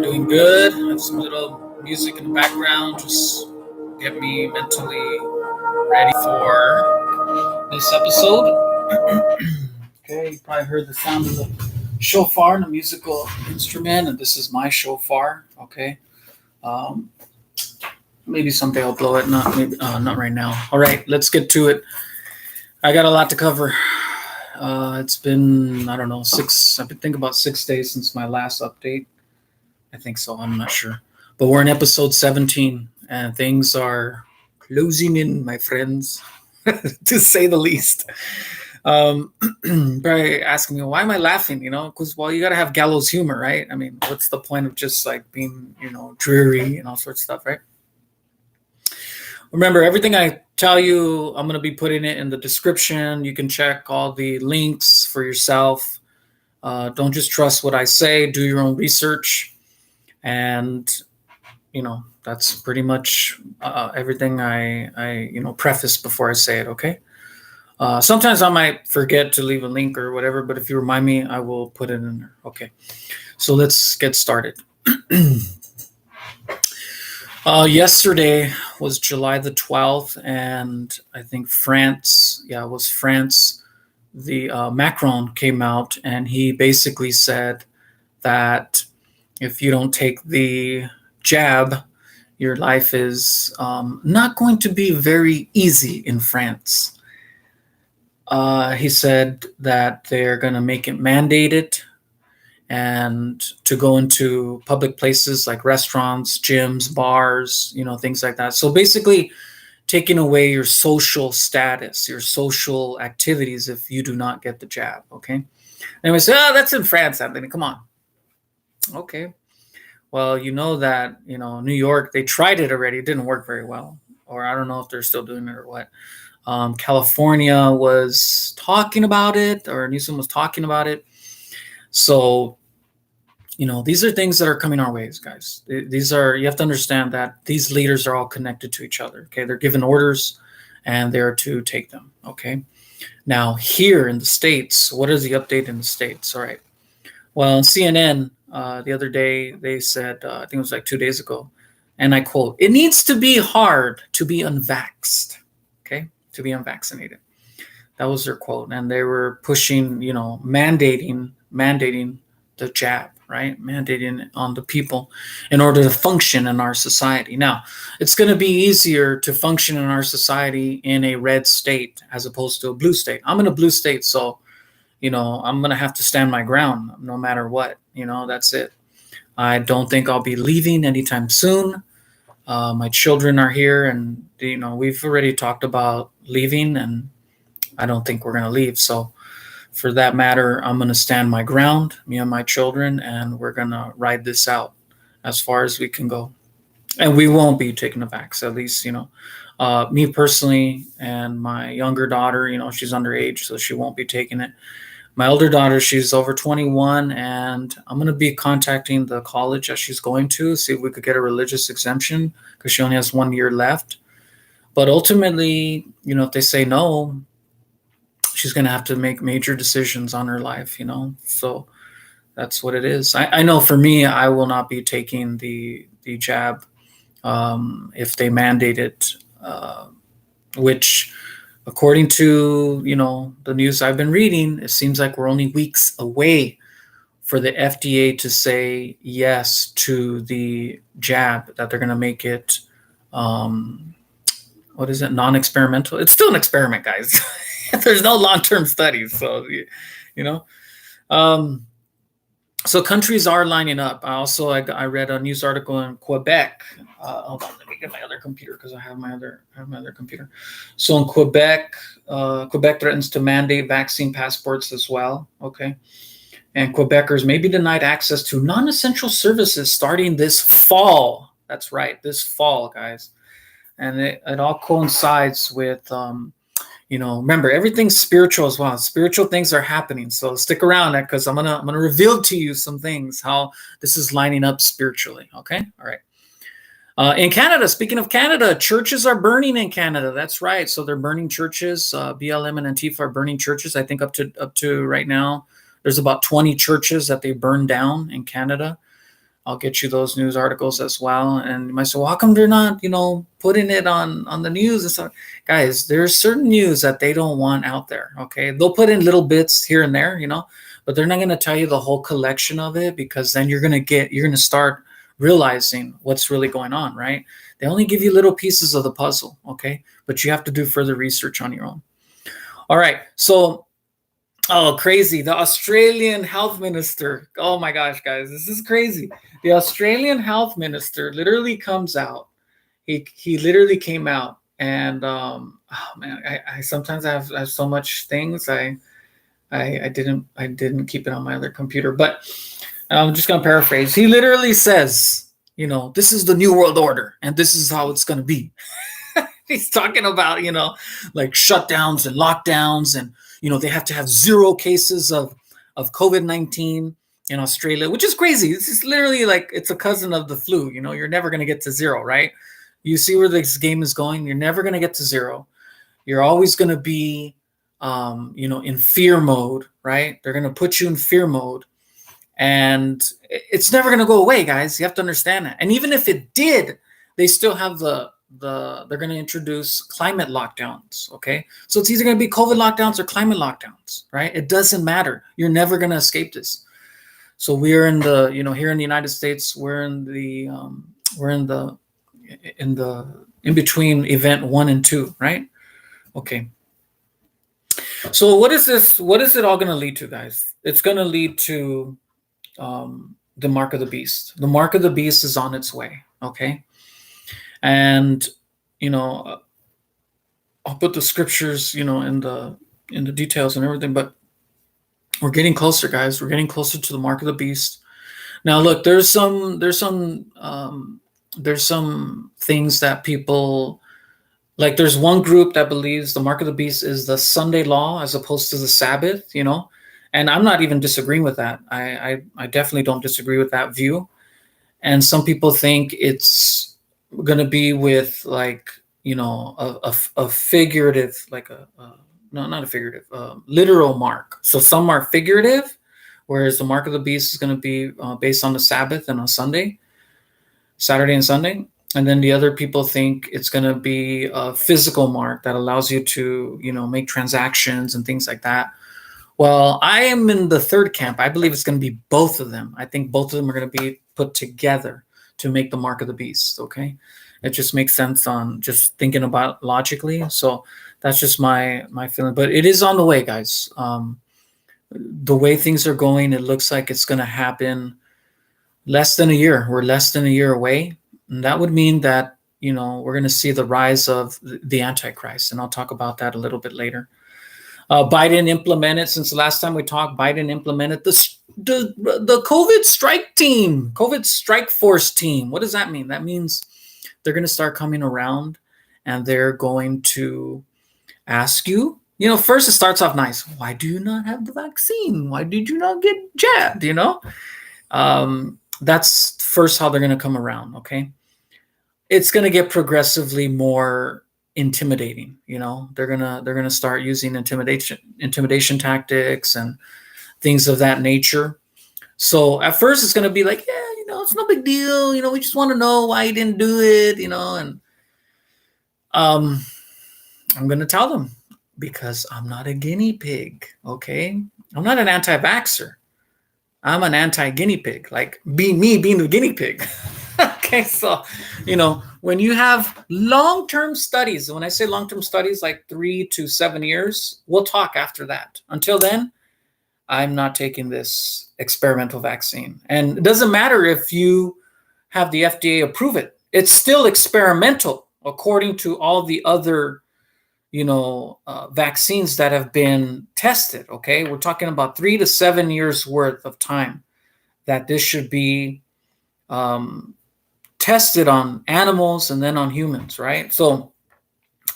Doing good. Have some little music in the background. Just get me mentally ready for this episode. Okay, you probably heard the sound of the shofar, the musical instrument, and this is my shofar. Okay, um, maybe someday I'll blow it. Not right now. All right, let's get to it. I got a lot to cover. It's been I don't know six. I've been thinking about 6 days since my last update. I think so. I'm not sure. But we're in episode 17, and things are closing in, my friends, to say the least. Probably asking me, why am I laughing? Because, well, you got to have gallows humor, right? I mean, what's the point of just like being, dreary and all sorts of stuff, right? Remember, everything I tell you, I'm going to be putting it in the description. You can check all the links for yourself. Don't just trust what I say. Do your own research. And that's pretty much everything I preface before I say it. Okay. Sometimes I might forget to leave a link or whatever, but if you remind me, I will put it in there. Okay. So let's get started. Yesterday was July the 12th, and I think France. Yeah, it was France. The Macron came out, and he basically said that if you don't take the jab, your life is not going to be very easy in France. He said that they're going to make it mandated and to go into public places like restaurants, gyms, bars, things like that. So basically taking away your social status, your social activities if you do not get the jab, okay? And we say, that's in France, Anthony, come on. Okay. Well, that, New York, they tried it already. It didn't work very well. Or I don't know if they're still doing it or what. California was talking about it, or Newsom was talking about it. So, these are things that are coming our ways, guys. You have to understand that these leaders are all connected to each other. Okay. They're given orders and they're to take them. Okay. Now, here in the States, what is the update in the States? All right. Well, CNN, the other day, they said, I think it was like 2 days ago, and I quote, "It needs to be hard to be unvaxxed," okay, to be unvaccinated. That was their quote. And they were pushing, mandating the jab, right? Mandating on the people in order to function in our society. Now, it's going to be easier to function in our society in a red state as opposed to a blue state. I'm in a blue state, so I'm going to have to stand my ground no matter what. That's it. I don't think I'll be leaving anytime soon. My children are here, and, we've already talked about leaving, and I don't think we're going to leave. So for that matter, I'm going to stand my ground, me and my children, and we're going to ride this out as far as we can go. And we won't be taking the vax, at least, me personally, and my younger daughter, she's underage, so she won't be taking it. My older daughter, she's over 21, and I'm going to be contacting the college that she's going to, see if we could get a religious exemption, because she only has 1 year left. But ultimately, if they say no, she's going to have to make major decisions on her life, So that's what it is. I know for me, I will not be taking the jab if they mandate it, which, according to, the news I've been reading, it seems like we're only weeks away for the FDA to say yes to the jab, that they're going to make it, what is it, non-experimental? It's still an experiment, guys. There's no long-term studies. So, so countries are lining up. I read a news article in Quebec. Hold on, let me get my other computer because I have my other computer. So in Quebec, Quebec threatens to mandate vaccine passports as well. Okay, and Quebecers may be denied access to non-essential services starting this fall. That's right, this fall, guys. And it all coincides with remember, everything's spiritual as well. Spiritual things are happening. So stick around, because I'm gonna reveal to you some things, how this is lining up spiritually. Okay. All right. In Canada, speaking of Canada, churches are burning in Canada. That's right. So they're burning churches. BLM and Antifa are burning churches. I think up to right now, there's about 20 churches that they burned down in Canada. I'll get you those news articles as well. And you might say, well, how come they're not, putting it on the news and stuff? Guys, there's certain news that they don't want out there. Okay. They'll put in little bits here and there, but they're not going to tell you the whole collection of it, because then you're going to start realizing what's really going on, right? They only give you little pieces of the puzzle. Okay. But you have to do further research on your own. All right. So, oh, crazy. The Australian health minister. Oh my gosh, guys, this is crazy. The Australian health minister literally comes out. He literally came out, and oh man, I sometimes have so much things. I didn't keep it on my other computer, but I'm just gonna paraphrase. He literally says, this is the new world order, and this is how it's gonna be. He's talking about, like shutdowns and lockdowns, and they have to have 0 cases of COVID-19 in Australia, which is crazy. It's just literally like it's a cousin of the flu. You're never going to get to 0, right? You see where this game is going. You're never going to get to 0. You're always going to be, in fear mode, right? They're going to put you in fear mode, and it's never going to go away, guys. You have to understand that. And even if it did, they still have they're going to introduce climate lockdowns. Okay. So it's either going to be COVID lockdowns or climate lockdowns, right? It doesn't matter. You're never going to escape this. So we're in the, here in the United States, we're in between event 1 and 2, right? Okay. So what is this? What is it all going to lead to, guys? It's going to lead to the mark of the beast. The mark of the beast is on its way. Okay. And, I'll put the scriptures, in the details and everything, but we're getting closer, guys. We're getting closer to the mark of the beast. Now, look, there's some things that people like. There's one group that believes the mark of the beast is the Sunday law as opposed to the Sabbath, and I'm not even disagreeing with that. I definitely don't disagree with that view. And some people think it's going to be with like a figurative, like not a figurative, literal mark. So some are figurative, whereas the mark of the beast is going to be based on the Sabbath and on Saturday and Sunday. And then the other people think it's going to be a physical mark that allows you to make transactions and things like that. Well, I am in the third camp. I believe it's going to be both of them. I think both of them are going to be put together to make the mark of the beast. Okay. It just makes sense on just thinking about logically. So that's just my feeling, but it is on the way, guys. The way things are going, it looks like it's going to happen less than a year. We're less than a year away. And that would mean that, we're going to see the rise of the Antichrist. And I'll talk about that a little bit later. Biden implemented, since the last time we talked, Biden implemented the COVID strike force team. What does that mean? That means they're going to start coming around, and they're going to ask you, first it starts off nice. Why do you not have the vaccine? Why did you not get jabbed? That's first how they're going to come around. Okay. It's going to get progressively more intimidating. They're gonna start using intimidation tactics and things of that nature. So at first it's gonna be like, yeah, it's no big deal. We just want to know why you didn't do it. And I'm gonna tell them, because I'm not a guinea pig. Okay, I'm not an anti-vaxxer. I'm an anti-guinea pig. Like me being the guinea pig. Okay, so, when you have long-term studies, when I say long-term studies, like 3 to 7 years, we'll talk after that. Until then, I'm not taking this experimental vaccine. And it doesn't matter if you have the FDA approve it. It's still experimental according to all the other, vaccines that have been tested. Okay, we're talking about 3 to 7 years worth of time that this should be tested on animals and then on humans, right? So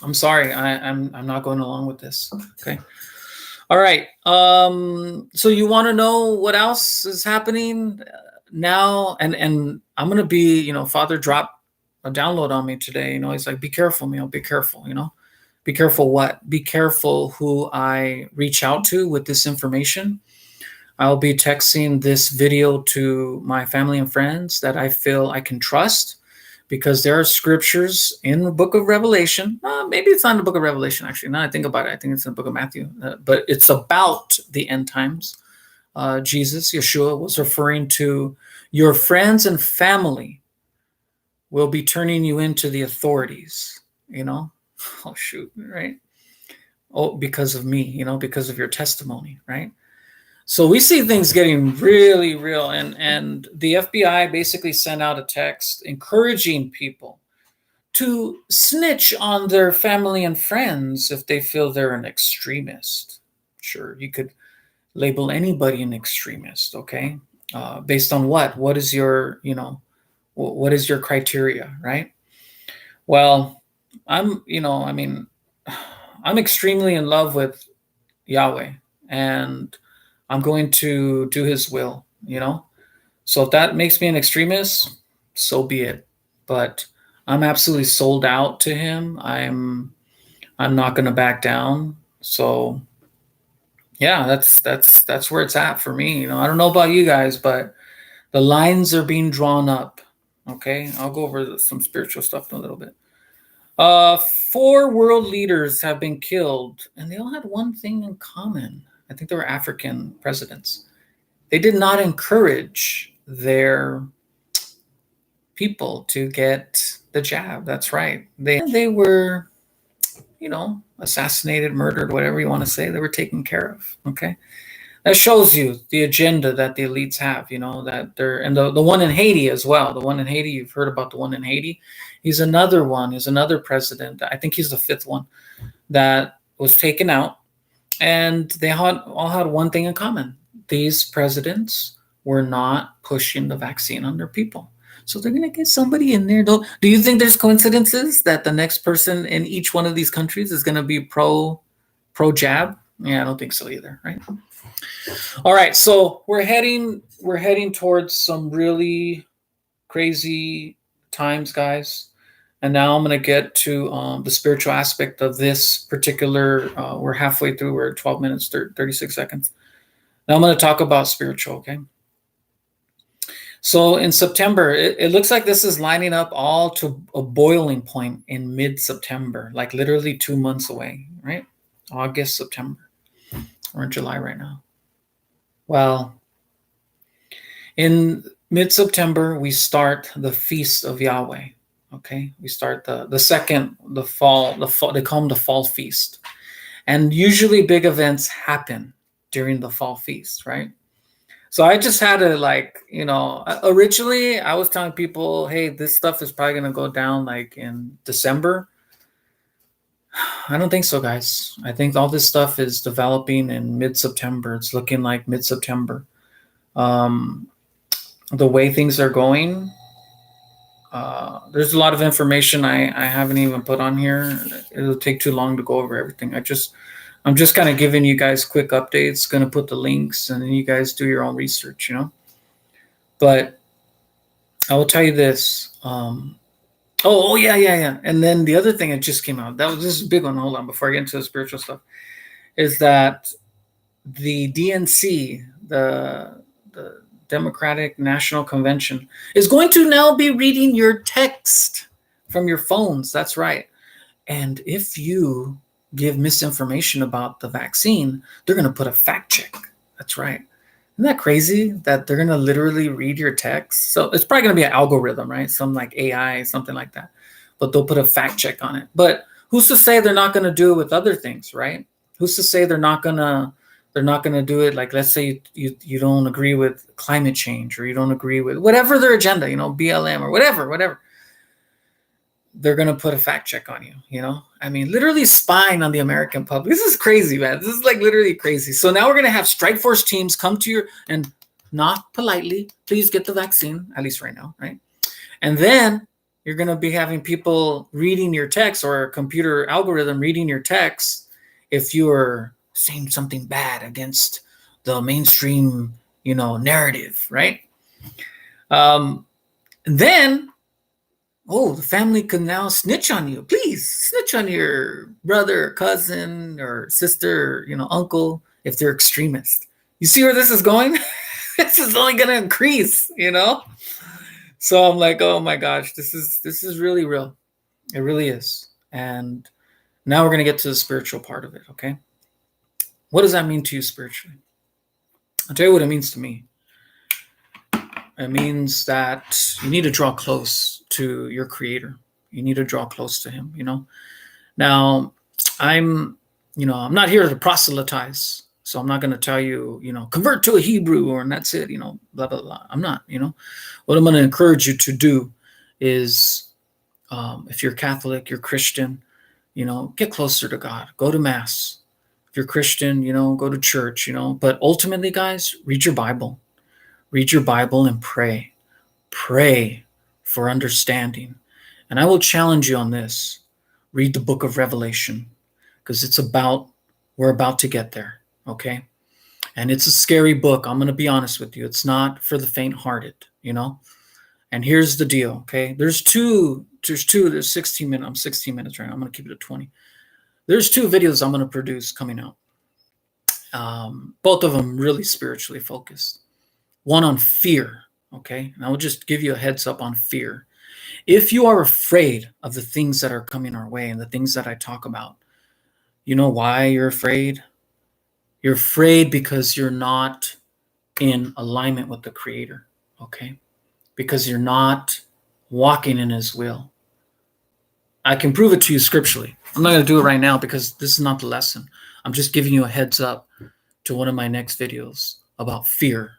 I'm sorry, I'm not going along with this. Okay. All right. So you want to know what else is happening now? And I'm going to be, Father dropped a download on me today. He's like, be careful, be careful, be careful what? Be careful who I reach out to with this information. I'll be texting this video to my family and friends that I feel I can trust, because there are scriptures in the book of Revelation. Maybe it's not in the book of Revelation, actually. Now I think about it, I think it's in the book of Matthew. But it's about the end times. Jesus, Yeshua, was referring to your friends and family will be turning you into the authorities, you know? Oh, shoot, right? Oh, because of me, because of your testimony, right? So we see things getting really real. And the FBI basically sent out a text encouraging people to snitch on their family and friends if they feel they're an extremist. Sure, you could label anybody an extremist, okay? Based on what? What is your, what is your criteria, right? Well, I'm extremely in love with Yahweh, and I'm going to do his will. So if that makes me an extremist, so be it. But I'm absolutely sold out to him. I'm not going to back down. So yeah, that's where it's at for me. I don't know about you guys, but the lines are being drawn up. Okay, I'll go over some spiritual stuff in a little bit. 4 world leaders have been killed, and they all had one thing in common. I think they were African presidents. They did not encourage their people to get the jab. That's right. They were, assassinated, murdered, whatever you want to say. They were taken care of. Okay. That shows you the agenda that the elites have, that they're, and the one in Haiti as well. The one in Haiti, you've heard about the one in Haiti. He's another one. He's another president. I think he's the 5th one that was taken out. And they all had one thing in common. These presidents were not pushing the vaccine on their people. So they're going to get somebody in there. Do you think there's coincidences that the next person in each one of these countries is going to be pro jab? Yeah, I don't think so either, right? All right, so we're heading towards some really crazy times, guys. And now I'm going to get to the spiritual aspect of this particular. We're halfway through. We're at 12 minutes, 36 seconds. Now I'm going to talk about spiritual, okay? So in September, it looks like this is lining up all to a boiling point in mid-September, like literally 2 months away, right? August, September. We're in July right now. Well, in mid-September, we start the Feast of Yahweh. Okay, we start the fall. They call them the Fall Feast, and usually big events happen during the Fall Feast, right? So I just had to originally I was telling people, hey, this stuff is probably gonna go down like in December. I don't think so, guys. I think all this stuff is developing in mid-September. It's looking like mid-September. The way things are going, there's a lot of information I haven't even put on here. It'll take too long to go over everything. I'm just kind of giving you guys quick updates, going to put the links, and then you guys do your own research, But I will tell you this. Yeah. And then the other thing that just came out, this is a big one. Hold on, before I get into the spiritual stuff, is that the DNC, the Democratic National Convention, is going to now be reading your text from your phones. That's right. And if you give misinformation about the vaccine, they're going to put a fact check. That's right. Isn't that crazy that they're going to literally read your text? So it's probably going to be an algorithm, right? Some like AI, something like that. But they'll put a fact check on it. But who's to say they're not going to do it with other things, right? Who's to say they're not going to do it? Like, let's say you don't agree with climate change, or you don't agree with whatever their agenda, BLM or whatever. They're going to put a fact check on you, I mean, literally spying on the American public. This is crazy, man. This is like literally crazy. So now we're going to have strike force teams come to your, and not politely, please get the vaccine, at least right now, right? And then you're going to be having people reading your text, or a computer algorithm reading your text if you're saying something bad against the mainstream, narrative, right? Then, the family can now snitch on you. Please snitch on your brother, or cousin, or sister, or, uncle, if they're extremists. You see where this is going? This is only going to increase, you know? So I'm like, oh my gosh, this is really real. It really is. And now we're going to get to the spiritual part of it, okay? What does that mean to you spiritually? I'll tell you what it means to me. It means that you need to draw close to your creator. You need to draw close to him, you know? Now, I'm not here to proselytize. So I'm not going to tell you, convert to a Hebrew and that's it, blah, blah, blah. I'm not, What I'm going to encourage you to do is, if you're Catholic, you're Christian, get closer to God. Go to Mass. If you're Christian, go to church, But ultimately, guys, read your Bible. Read your Bible and pray. Pray for understanding. And I will challenge you on this. Read the book of Revelation, because we're about to get there, okay? And it's a scary book. I'm going to be honest with you. It's not for the faint-hearted, And here's the deal, okay? There's 16 minutes. I'm 16 minutes right now. I'm going to keep it at 20. There's 2 videos I'm going to produce coming out. Both of them really spiritually focused. One on fear, okay? And I will just give you a heads up on fear. If you are afraid of the things that are coming our way and the things that I talk about, you know why you're afraid? You're afraid because you're not in alignment with the Creator, okay? Because you're not walking in His will. I can prove it to you scripturally. I'm not going to do it right now because this is not the lesson. I'm just giving you a heads up to one of my next videos about fear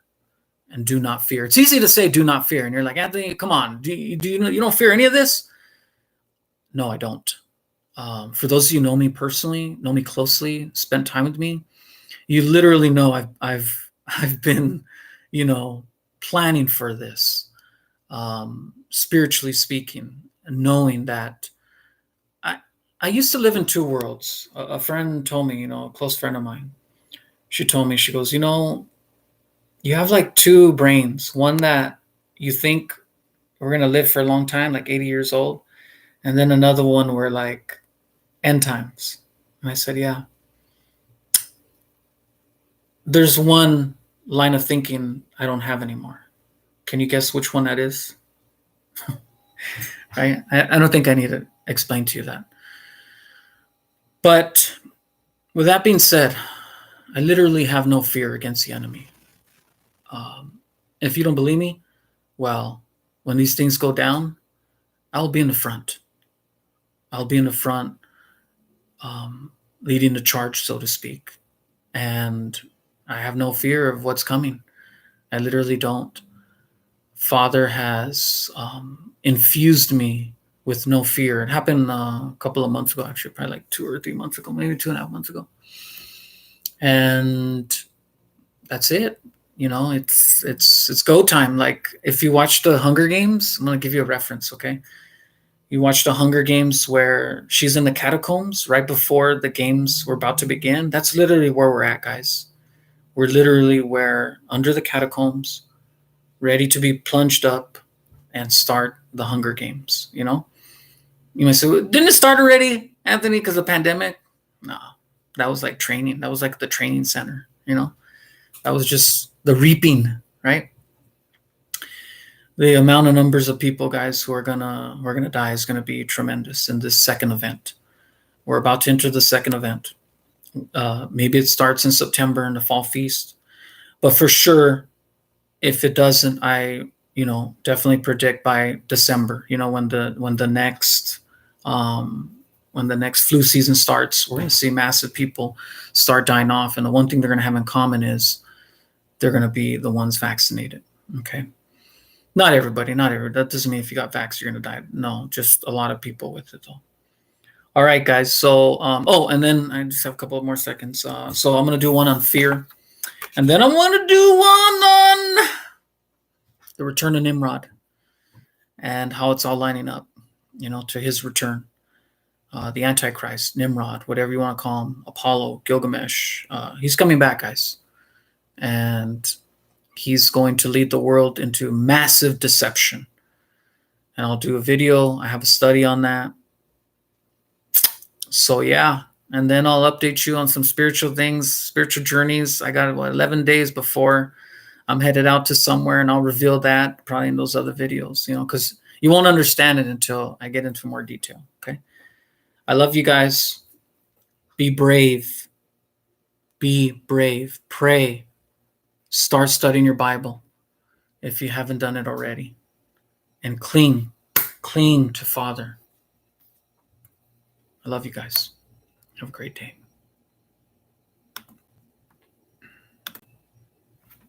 and do not fear. It's easy to say do not fear, and you're like, Anthony, come on, do you don't fear any of this? No, I don't. For those of you who know me personally, know me closely, spent time with me, you literally know I've been, planning for this, spiritually speaking, knowing that I used to live in 2 worlds. A friend told me, a close friend of mine, she told me, she goes, you have like 2 brains. One that you think we're going to live for a long time, like 80 years old. And then another one where like end times. And I said, yeah. There's one line of thinking I don't have anymore. Can you guess which one that is? Right? I don't think I need to explain to you that. But with that being said, I literally have no fear against the enemy. If you don't believe me, well, when these things go down, I'll be in the front. I'll be in the front, leading the charge, so to speak. And I have no fear of what's coming. I literally don't. Father has infused me with no fear. It happened a couple of months ago, actually, probably like 2 or 3 months ago, maybe 2.5 months ago. And that's it. It's go time. Like if you watch the Hunger Games, I'm going to give you a reference, okay? You watch the Hunger Games where she's in the catacombs right before the games were about to begin. That's literally where we're at, guys. We're literally under the catacombs, ready to be plunged up and start the Hunger Games, You might say, well, didn't it start already, Anthony, because of the pandemic? No, that was like training. That was like the training center, That was just the reaping, right? The amount of numbers of people, guys, who are gonna die is gonna be tremendous in this second event. We're about to enter the second event. Maybe it starts in September in the fall feast, but for sure, if it doesn't, I definitely predict by December. When the next flu season starts, we're going to see massive people start dying off, and the one thing they're going to have in common is they're going to be the ones vaccinated. Okay. Not everybody. That doesn't mean if you got vaxxed, you're going to die. No, just a lot of people with it though. All right, guys. So, and then I just have a couple of more seconds. So I'm going to do one on fear, and then I want to do one on the return of Nimrod and how it's all lining up, to his return. The Antichrist, Nimrod, whatever you want to call him, Apollo, Gilgamesh. He's coming back, guys. And he's going to lead the world into massive deception. And I'll do a video. I have a study on that. So, yeah, and then I'll update you on some spiritual things, spiritual journeys. I got 11 days before I'm headed out to somewhere, and I'll reveal that probably in those other videos, because you won't understand it until I get into more detail. Okay. I love you guys. Be brave. Be brave. Pray. Start studying your Bible if you haven't done it already. And cling to Father. I love you guys. Have a great day.